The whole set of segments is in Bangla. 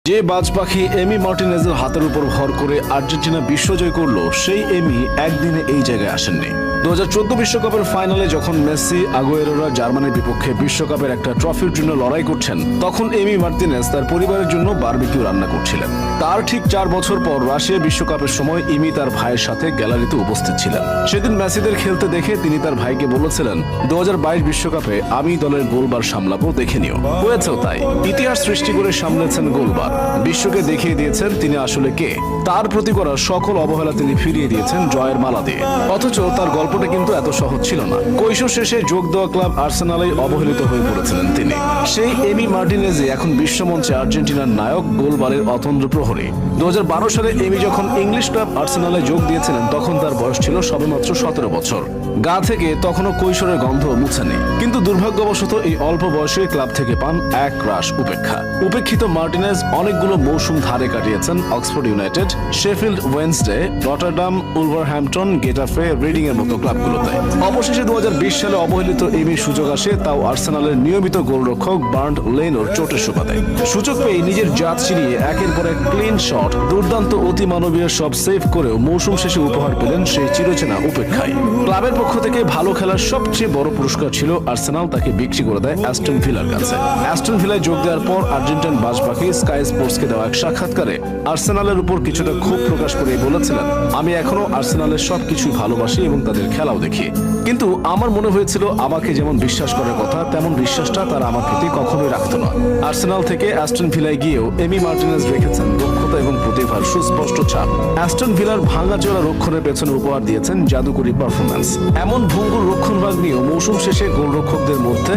যে বাজ পাখি এমি মার্টিনেজের হাতের উপর ভর করে আর্জেন্টিনা বিশ্বজয় করলো, সেই এমি একদিনে এই জায়গায় আসেননি। 2014 বিশ্বকাপের ফাইনালে যখন মেসি, আগুয়েরোরা জার্মানির বিপক্ষে বিশ্বকাপের একটা ট্রফির জন্য লড়াই করছেন, তখন এমি মার্টিনেজ তার পরিবারের জন্য বারবিকিউ রান্না করছিলেন। তার ঠিক 4 বছর পর রাশিয়া বিশ্বকাপের সময় এমি তার ভাইয়ের সাথে গ্যালারিতে উপস্থিত ছিলেন। সেদিন মেসিদের খেলতে দেখে তিনি তার ভাইকে বলেছিলেন, 2022 বিশ্বকাপে আমি দলের গোলবার সামলাবো, দেখে নিও। হয়েছেও তাই। ইতিহাস সৃষ্টি করে সামলেছেন গোলবার। বিশ্বকে দেখিয়ে দিয়েছেন তিনি আসলে কে। তার প্রতি করা সকল অবহেলা তিনি ফিরিয়ে দিয়েছেন জয়ের মালা দিয়ে। অথচ তার গল্পটা কিন্তু এত সহজ ছিল না। কৈশোর শেষে যোগ দেওয়া ক্লাব আর্সেনালে অবহেলিত হয়ে পড়েছিলেন তিনি। সেই এমি মার্টিনেজে এখন বিশ্বমঞ্চে আর্জেন্টিনার নায়ক, গোলবারের অতন্দ্র প্রহরী। 2012 সালে এমি যখন ইংলিশ ক্লাব আর্সেনালে যোগ দিয়েছিলেন, তখন তার বয়স ছিল সবেমাত্র 17 বছর। গা থেকে তখনও কৈশোরের গন্ধ মুছেনি। কিন্তু দুর্ভাগ্যবশত এই অল্প বয়সে ক্লাব থেকে পান এক রাশ উপেক্ষা। উপেক্ষিত মার্টিনেজ অনেকগুলো মৌসুম ধারে কাটিয়েছেন Oxford United, Sheffield Wednesday, Rotterdam, Wolverhampton, Getafe, reading এর মতো ক্লাবগুলোতে। অবশেষে 2020 সালে অবহেলিত এমির সুযোগ আসে, তাও আর্সেনালের নিয়মিত গোলরক্ষক বার্ন্ড লেনোর চোটের সুবাদে। সুযোগ পেয়ে নিজের জাত চিনিয়ে একের পর এক ক্লিন শট, দুর্দান্ত অতিমানবীয় সব সেভ করেও মৌসুম শেষে উপহার পেলেন সেই চিরচেনা উপেক্ষায়। ক্লাবের পক্ষ থেকে ভালো খেলার সবচেয়ে বড় পুরস্কার ছিল আর্সেনাল তাকে বিক্রি করে দেয় অ্যাস্টন ভিলার কাছে। অ্যাস্টন ভিলায় যোগ দেওয়ার পর আর্জেন্টাইন বাজ পাখি স্কাই স্পোর্টসকে দেওয়া এক সাক্ষাৎকারে আর্সেনালের উপর কিছুটা ক্ষোভ প্রকাশ করে বলেছিলেন, আমি এখনো আর্সেনালের সবকিছু ভালোবাসি এবং তাদের খেলাও দেখি। কিন্তু আমার মনে হয়েছিল আমাকে যেমন বিশ্বাস করার কথা, তেমন বিশ্বাসটা তারা আমার প্রতি কখনোই রাখত না। আর্সেনাল থেকে অ্যাস্টন ভিলায় গিয়েও এমি মার্টিনেজ রেখেছেন দক্ষতা এবং প্রতিভার সুস্পষ্ট ছাপ। অ্যাস্টন ভিলার ভাঙাচোরা রক্ষণের পেছনে উপহার দিয়েছেন জাদুকরী পারফরম্যান্স। এমন ভঙ্গুর রক্ষণভাগ নিয়েও মৌসুম শেষে গোলরক্ষকদের মধ্যে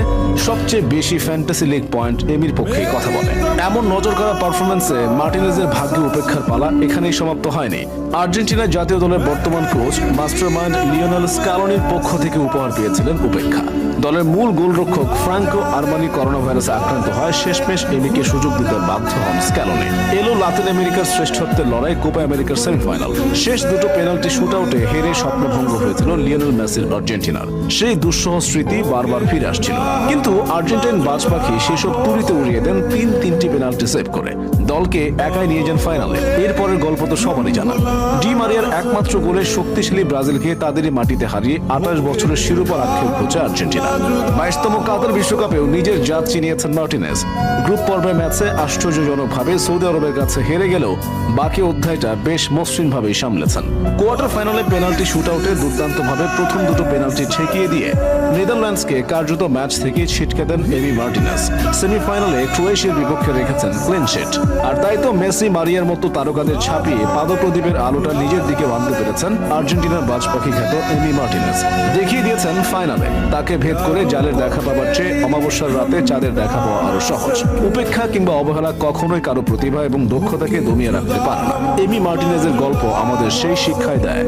সবচেয়ে বেশি ফ্যান্টাসি লিগ পয়েন্ট এমির পক্ষেই কথা বলে। এমন নজর কাড়া পারফরম্যান্সে মার্টিনেজের ভাগ্যে উপেক্ষার পালা এখানেই সমাপ্ত হয়নি। আর্জেন্টিনা জাতীয় দলের বর্তমান কোচ মাস্টারমাইন্ড লিওনেল স্ক্যালোনির পক্ষ থেকে উপহার পেয়েছিলেন উপেক্ষা। দলের মূল গোলরক্ষক ফ্রাঙ্কো আরমানি করোনা ভাইরাসে আক্রান্ত হয়, শেষমেশ এমিকে সুযোগ দিতে বাধ্য হন স্ক্যালোনি। এলো লাতিন আমেরিকার শ্রেষ্ঠত্বের লড়াই, কোপা আমেরিকার সেমিফাইনাল। শেষ দুটো পেনাল্টি শুটআউটে হেরে স্বপ্নভঙ্গ হয়েছিল লিওনেল মেসির আর্জেন্টিনার। সেই দুঃসহ স্মৃতি বারবার ফিরে আসছিল। কিন্তু আর্জেন্টাইন বাজ পাখি সেসব তুড়িতে উড়িয়ে দেন তিনটি পেনাল্টি সেভ করে। দলকে একাই নিয়ে যান ফাইনালে। এরপরের গল্প তো সবারই জানা। ডি মারিয়ার একমাত্র গোলে শক্তিশালী ব্রাজিলকে তাদেরই মাটিতে হারিয়ে 28 বছরের শিরোপার আক্ষেপ ঘুচে আর্জেন্টিনা। 22তম কাতার বিশ্বকাপেও নিজের জাত চিনিয়েছেন মার্টিনেজ। গ্রুপ পর্বের ম্যাচে আশ্চর্যজনকভাবে সৌদি আরবের কাছে হেরে গেলেও বাকি অধ্যায়টা বেশ মসৃণভাবেই সামলেছেন। কোয়ার্টার ফাইনালে পেনাল্টি শুটআউটে দুর্দান্তভাবে প্রথম দুটো পেনাল্টি ঠেকিয়ে দিয়ে নেদারল্যান্ডসকে কার্যত ম্যাচ থেকে ছিটকে দেন এমি মার্টিনেজ। সেমিফাইনালে ক্রোয়েশিয়ার বিপক্ষে রেখেছেন ক্লিন শিট। আর তাই তো মেসি, মারিয়ার মতো তারকাদের ছাপিয়ে পাদপ্রদীপের আলোটা নিজের দিকে আনতে পেরেছেন আর্জেন্টিনার বাজ পাখি খ্যাত এমি মার্টিনেজ। দেখিয়ে দিয়েছেন ফাইনালে তাকে ভেদ করে জালের দেখা পাবার চেয়ে অমাবস্যার রাতে চাঁদের দেখা পাওয়া আরো সহজ। উপেক্ষা কিংবা অবহেলা কখনোই কারো প্রতিভা এবং দক্ষতাকে দমিয়ে রাখতে পারে না। এমি মার্টিনেজের গল্প আমাদের সেই শিক্ষায় দেয়।